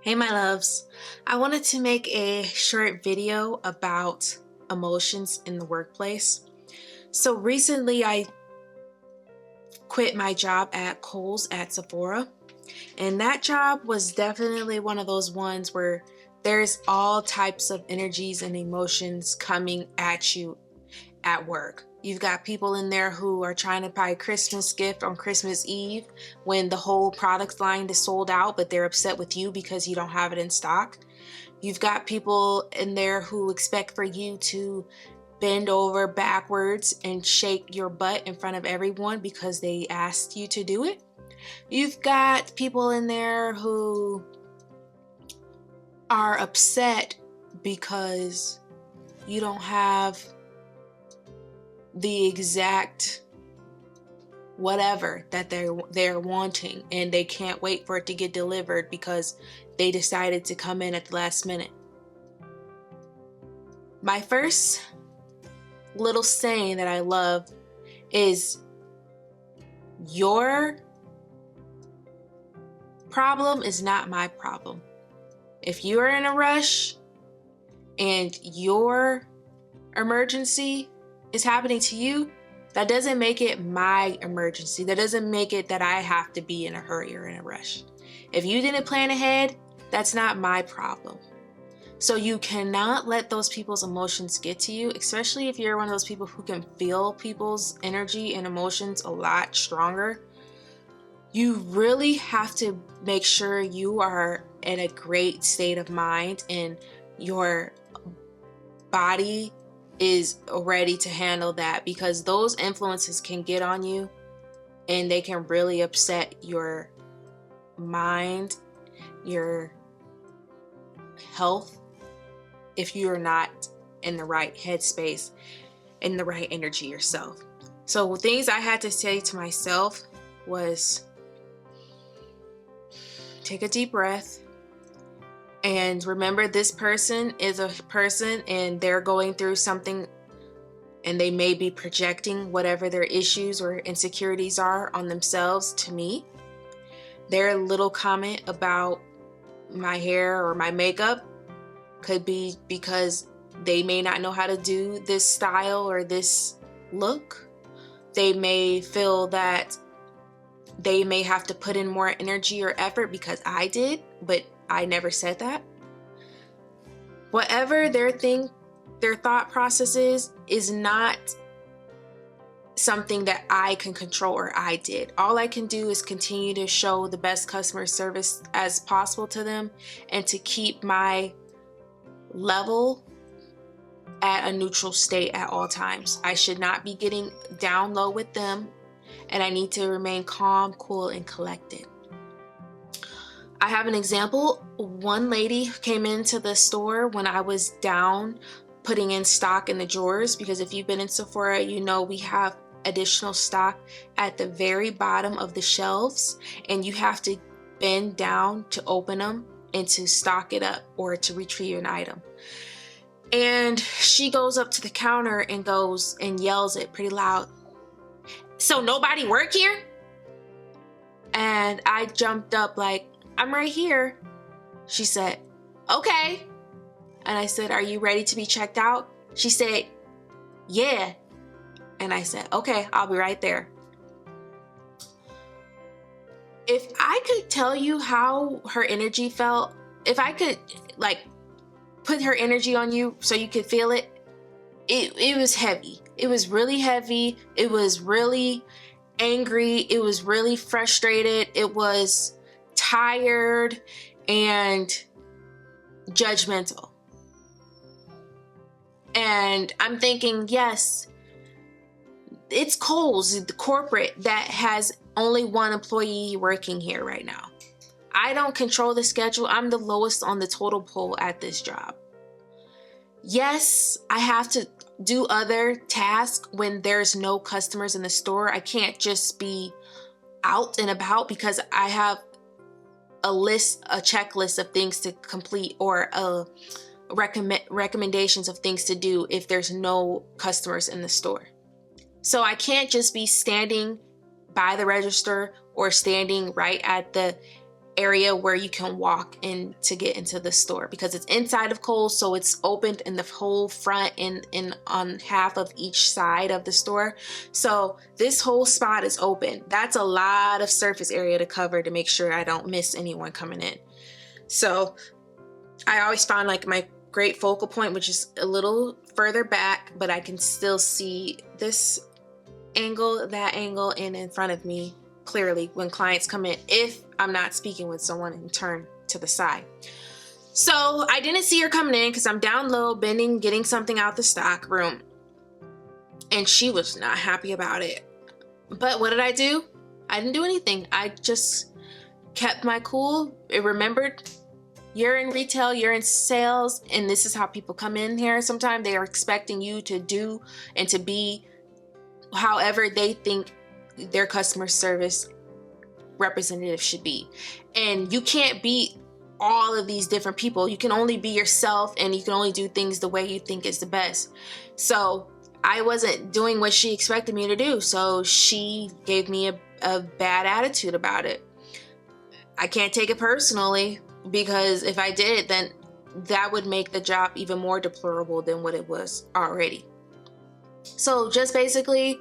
Hey my loves, I wanted to make a short video about emotions in the workplace. So recently I quit my job at Kohl's at Sephora, and that job was definitely one of those ones where there's all types of energies and emotions coming at you at work. You've got people in there who are trying to buy a Christmas gift on Christmas Eve when the whole product line is sold out, but they're upset with you because you don't have it in stock. You've got people in there who expect for you to bend over backwards and shake your butt in front of everyone because they asked you to do it. You've got people in there who are upset because you don't have the exact whatever that they're wanting, and they can't wait for it to get delivered because they decided to come in at the last minute. My first little saying that I love is, your problem is not my problem. If you're in a rush and your emergency is happening to you, that doesn't make it my emergency. That doesn't make it that I have to be in a hurry or in a rush. If you didn't plan ahead, that's not my problem. So you cannot let those people's emotions get to you, especially if you're one of those people who can feel people's energy and emotions a lot stronger. You really have to make sure you are in a great state of mind and your body is ready to handle that, because those influences can get on you and they can really upset your mind, your health, if you're not in the right headspace, in the right energy yourself. So things I had to say to myself was, take a deep breath and remember, this person is a person and they're going through something, and they may be projecting whatever their issues or insecurities are on themselves to me. Their little comment about my hair or my makeup could be because they may not know how to do this style or this look. They may feel that they may have to put in more energy or effort because I did, but I never said that. Whatever their thought process is not something that I can control or I did. All I can do is continue to show the best customer service as possible to them and to keep my level at a neutral state at all times. I should not be getting down low with them, and I need to remain calm, cool, and collected. I have an example. One lady came into the store when I was down putting in stock in the drawers, because if you've been in Sephora, you know we have additional stock at the very bottom of the shelves, and you have to bend down to open them and to stock it up or to retrieve an item. And she goes up to the counter and goes and yells it pretty loud, "So nobody work here?" And I jumped up like, "I'm right here." She said, "Okay." And I said, "Are you ready to be checked out?" She said, "Yeah." And I said, "Okay, I'll be right there." If I could tell you how her energy felt, if I could like put her energy on you so you could feel it, it was heavy. It was really heavy. It was really angry. It was really frustrated. It was tired and judgmental. And I'm thinking, yes, it's Kohl's, the corporate, that has only one employee working here right now. I don't control the schedule. I'm the lowest on the total pole at this job. Yes, I have to do other tasks when there's no customers in the store. I can't just be out and about because I have a checklist of things to complete, or recommendations of things to do if there's no customers in the store. So I can't just be standing by the register or standing right at the area where you can walk in to get into the store, because it's inside of Kohl's, so it's opened in the whole front and on half of each side of the store. So this whole spot is open. That's a lot of surface area to cover to make sure I don't miss anyone coming in. So I always found like my great focal point, which is a little further back, but I can still see this angle, that angle, and in front of me clearly when clients come in, if I'm not speaking with someone and turn to the side. So I didn't see her coming in because I'm down low, bending, getting something out the stock room. And she was not happy about it. But what did I do? I didn't do anything. I just kept my cool. It remembered, you're in retail, you're in sales, and this is how people come in here. Sometimes they are expecting you to do and to be however they think their customer service representative should be. And you can't be all of these different people. You can only be yourself, and you can only do things the way you think is the best. So I wasn't doing what she expected me to do. So she gave me a bad attitude about it. I can't take it personally, because if I did, then that would make the job even more deplorable than what it was already. So just basically,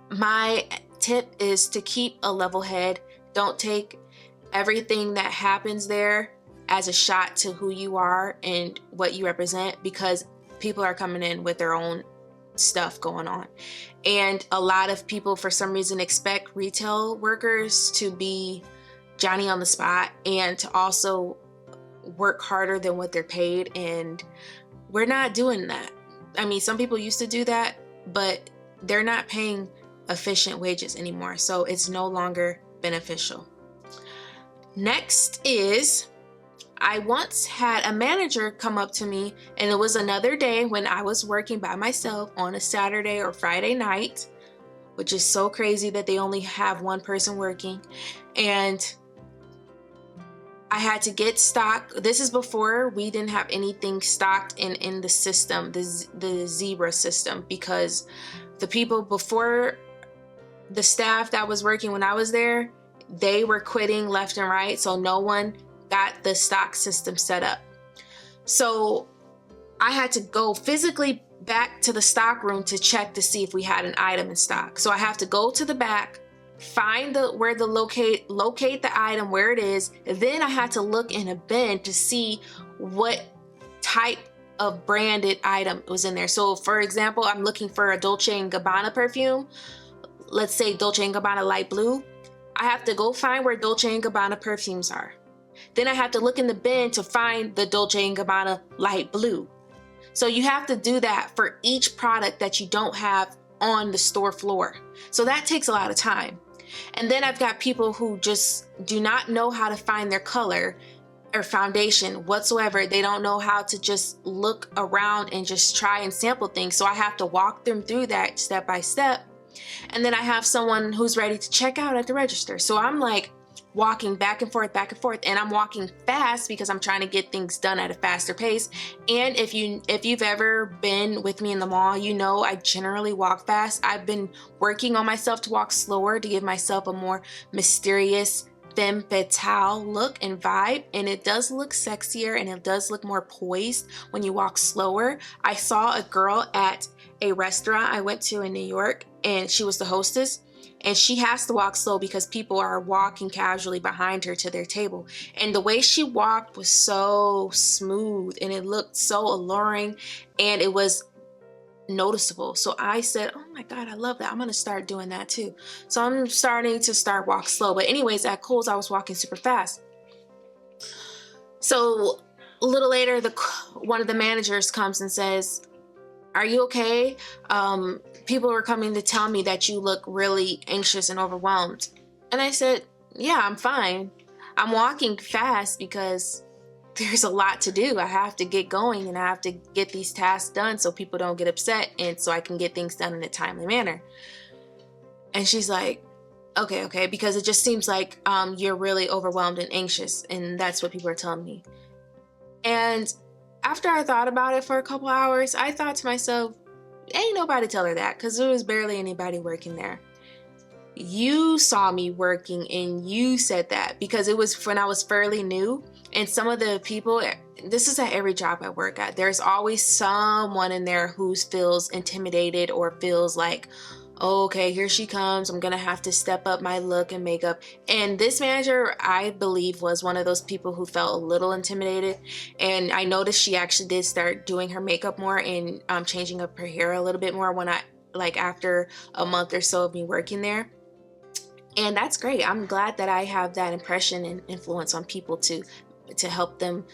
my tip is to keep a level head. Don't take everything that happens there as a shot to who you are and what you represent, because people are coming in with their own stuff going on. And a lot of people, for some reason, expect retail workers to be Johnny on the spot and to also work harder than what they're paid. And we're not doing that. I mean, some people used to do that, but they're not paying efficient wages anymore. So it's no longer beneficial. Next is, I once had a manager come up to me, and it was another day when I was working by myself on a Saturday or Friday night, which is so crazy that they only have one person working. And I had to get stock. This is before we didn't have anything stocked in the system, the Zebra system, because the people before, the staff that was working when I was there, they were quitting left and right. So no one got the stock system set up. So I had to go physically back to the stock room to check to see if we had an item in stock. So I have to go to the back, find locate the item where it is. Then I had to look in a bin to see what type of branded item was in there. So for example, I'm looking for a Dolce & Gabbana perfume. Let's say Dolce & Gabbana light blue. I have to go find where Dolce & Gabbana perfumes are. Then I have to look in the bin to find the Dolce & Gabbana light blue. So you have to do that for each product that you don't have on the store floor. So that takes a lot of time. And then I've got people who just do not know how to find their color or foundation whatsoever. They don't know how to just look around and just try and sample things. So I have to walk them through that step by step. And then I have someone who's ready to check out at the register. So I'm like walking back and forth, and I'm walking fast because I'm trying to get things done at a faster pace. And if you've ever been with me in the mall, you know I generally walk fast. I've been working on myself to walk slower, to give myself a more mysterious femme fatale look and vibe, and it does look sexier and it does look more poised when you walk slower. I saw a girl at a restaurant I went to in New York, and she was the hostess, and she has to walk slow because people are walking casually behind her to their table. And the way she walked was so smooth, and it looked so alluring, and it was noticeable. So I said, oh my God, I love that. I'm going to start doing that too. So I'm starting to walk slow. But anyways, at Kohl's, I was walking super fast. So a little later, one of the managers comes and says, are you okay? People were coming to tell me that you look really anxious and overwhelmed. And I said, yeah, I'm fine. I'm walking fast because there's a lot to do. I have to get going, and I have to get these tasks done so people don't get upset, and so I can get things done in a timely manner. And she's like, okay, because it just seems like you're really overwhelmed and anxious, and that's what people are telling me. And after I thought about it for a couple hours, I thought to myself, ain't nobody tell her that, because there was barely anybody working there. you saw me working and you said that, because it was when I was fairly new. And some of the people, this is at every job I work at, there's always someone in there who feels intimidated or feels like, oh, okay, here she comes, I'm gonna have to step up my look and makeup. And this manager, I believe, was one of those people who felt a little intimidated. And I noticed she actually did start doing her makeup more and changing up her hair a little bit more when I, like, after a month or so of me working there. And that's great. I'm glad that I have that impression and influence on people to help them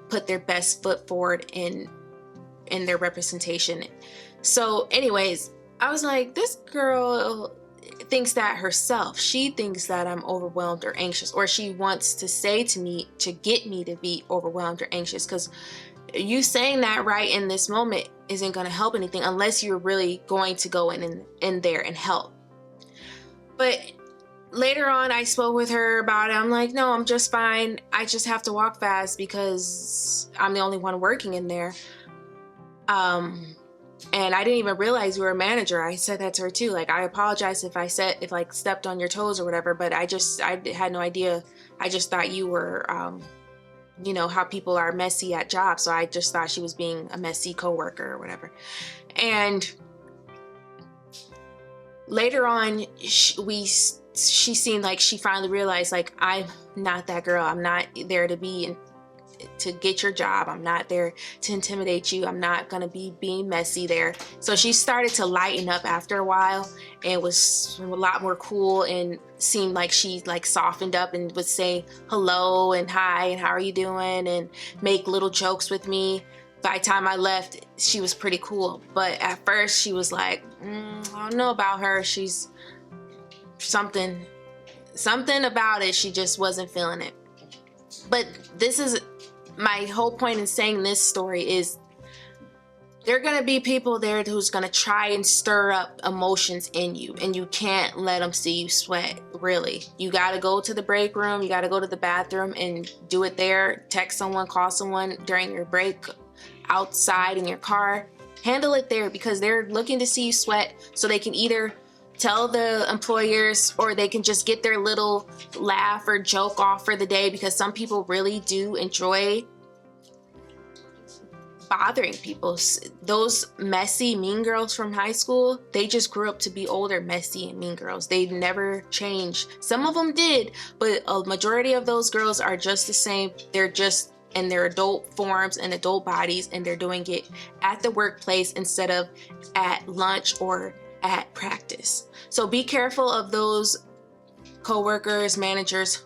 put their best foot forward in their representation. So anyways, I was like, this girl thinks that herself. She thinks that I'm overwhelmed or anxious, or she wants to say to me to get me to be overwhelmed or anxious, because you saying that right in this moment isn't going to help anything unless you're really going to go in there and help. But later on, I spoke with her about it. I'm like, no, I'm just fine. I just have to walk fast because I'm the only one working in there. And I didn't even realize you were a manager. I said that to her too. Like, I apologize if I stepped on your toes or whatever, but I had no idea. I just thought you were, you know, how people are messy at jobs. So I just thought she was being a messy coworker or whatever. And later on, she seemed like she finally realized, like, I'm not that girl. I'm not there to get your job. I'm not there to intimidate you. I'm not gonna be being messy there. So she started to lighten up after a while and was a lot more cool, and seemed like she softened up and would say hello and hi and how are you doing and make little jokes with me. By the time I left, she was pretty cool. But at first she was like, I don't know about her. She's something about it. She just wasn't feeling it. But this is my whole point in saying this story is there are going to be people there who's going to try and stir up emotions in you, and you can't let them see you sweat. Really, you got to go to the break room, you got to go to the bathroom and do it there. Text someone, call someone during your break, outside in your car. Handle it there, because they're looking to see you sweat so they can either tell the employers or they can just get their little laugh or joke off for the day, because some people really do enjoy bothering people. Those messy mean girls from high school, they just grew up to be older messy and mean girls. They never changed. Some of them did, but a majority of those girls are just the same. They're just in their adult forms and adult bodies, and they're doing it at the workplace instead of at lunch or at practice. So be careful of those coworkers, managers,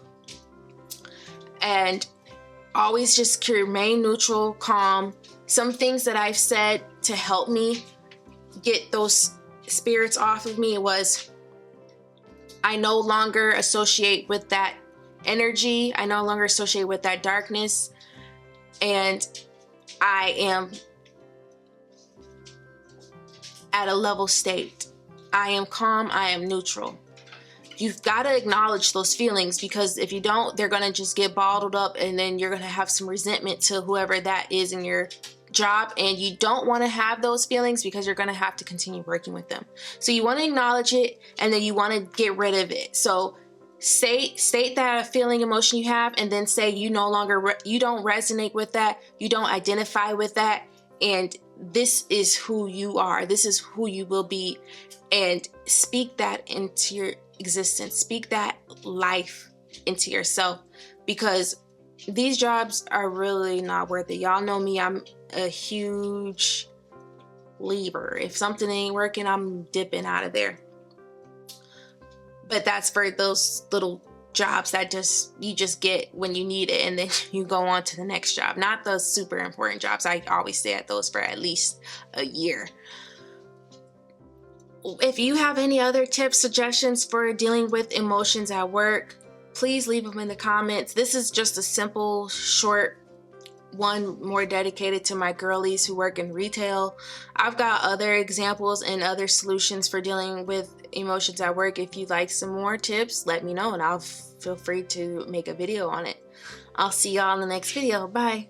and always just remain neutral, calm. Some things that I've said to help me get those spirits off of me was, I no longer associate with that energy. I no longer associate with that darkness. And I am at a level state. I am calm. I am neutral. You've got to acknowledge those feelings, because if you don't, they're going to just get bottled up, and then you're going to have some resentment to whoever that is in your job, and you don't want to have those feelings because you're going to have to continue working with them. So you want to acknowledge it, and then you want to get rid of it. So state that feeling, emotion you have, and then say you no longer you don't resonate with that, you don't identify with that, and this is who you are, this is who you will be, and speak that into your existence. Speak that life into yourself, because these jobs are really not worth it. Y'all know me, I'm a huge leaver. If something ain't working, I'm dipping out of there. But that's for those little jobs that you just get when you need it, and then you go on to the next job. Not the super important jobs. I always stay at those for at least a year. If you have any other tips, suggestions for dealing with emotions at work, please leave them in the comments. This is just a simple, short one, more dedicated to my girlies who work in retail. I've got other examples and other solutions for dealing with emotions at work. If you'd like some more tips, let me know, and I'll feel free to make a video on it. I'll see y'all in the next video. Bye.